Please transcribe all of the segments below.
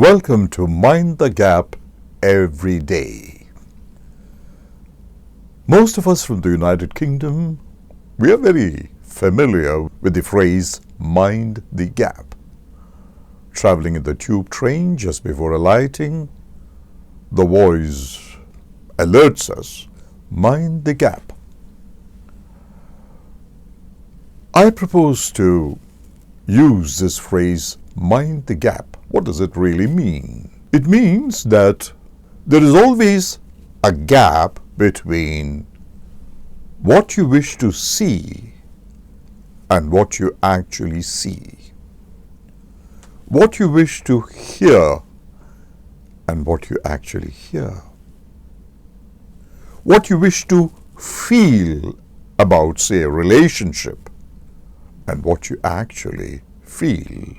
Welcome to Mind the Gap Every Day. Most of us from the United Kingdom, we are very familiar with the phrase mind the gap. Traveling in the tube train just before alighting, the voice alerts us, mind the gap. I propose to use this phrase, mind the gap. What does it really mean? It means that there is always a gap between what you wish to see and what you actually see. What you wish to hear and what you actually hear. What you wish to feel about, say, a relationship and what you actually feel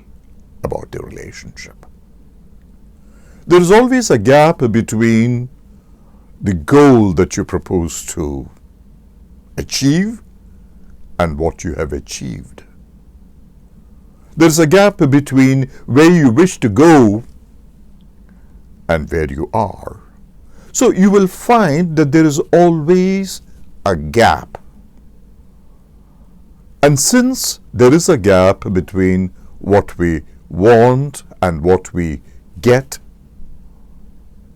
about the relationship. There is always a gap between the goal that you propose to achieve and what you have achieved. There is a gap between where you wish to go and where you are. So you will find that there is always a gap. And since there is a gap between what we want and what we get,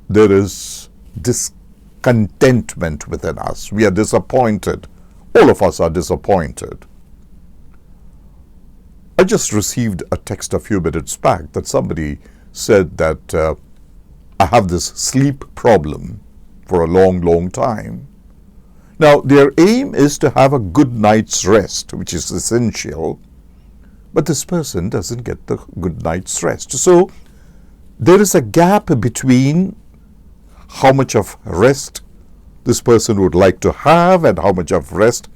there is discontentment within us. We are disappointed. All of us are disappointed. I just received a text a few minutes back that somebody said that I have this sleep problem for a long time. Now, their aim is to have a good night's rest, which is essential. But this person doesn't get the good night's rest. So there is a gap between how much of rest this person would like to have and how much of rest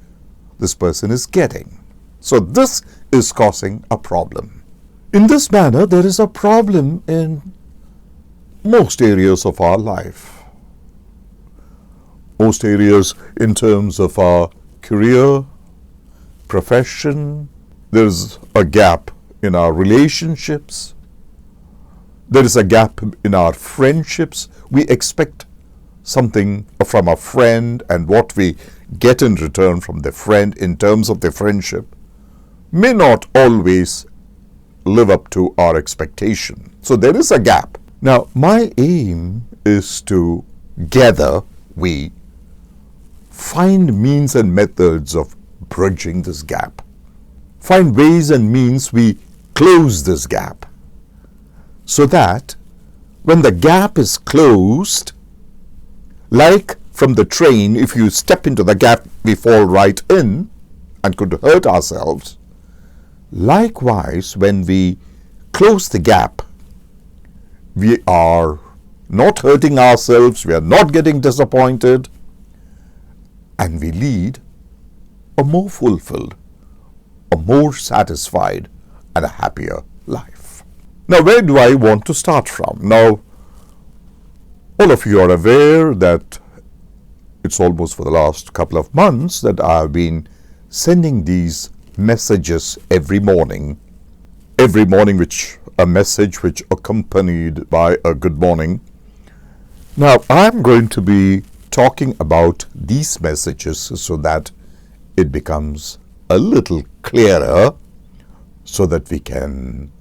this person is getting. So this is causing a problem. In this manner, there is a problem in most areas of our life. Most areas in terms of our career, profession. There's a gap in our relationships. There is a gap in our friendships. We expect something from a friend, and what we get in return from the friend in terms of the friendship may not always live up to our expectation. So there is a gap. Now, my aim is to together we find means and methods of bridging this gap. Find ways and means we close this gap so that when the gap is closed, like from the train, if you step into the gap, we fall right in and could hurt ourselves. Likewise, when we close the gap, we are not hurting ourselves, we are not getting disappointed, and we lead a more fulfilled, a more satisfied and a happier life. Now, where do I want to start from? Now, all of you are aware that it's almost for the last couple of months that I've been sending these messages every morning which a message which accompanied by a good morning. Now, I'm going to be talking about these messages so that it becomes a little clearer, so that we can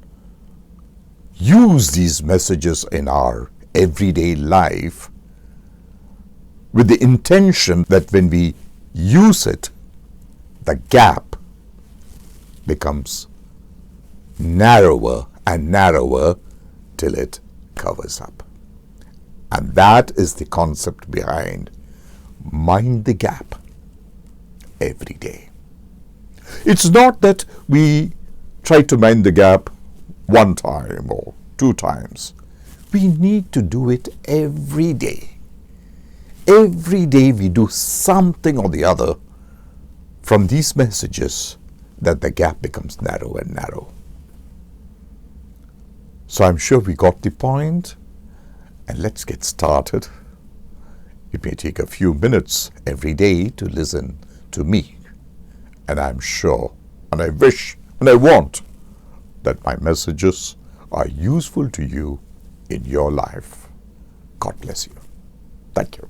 use these messages in our everyday life with the intention that when we use it, the gap becomes narrower and narrower till it covers up. And that is the concept behind mind the gap every day. It's not that we try to mind the gap one time or two times. We need to do it every day. Every day we do something or the other from these messages that the gap becomes narrow and narrow. So I'm sure we got the point, and let's get started. It may take a few minutes every day to listen to me. And I'm sure, and I wish, and I want that my messages are useful to you in your life. God bless you. Thank you.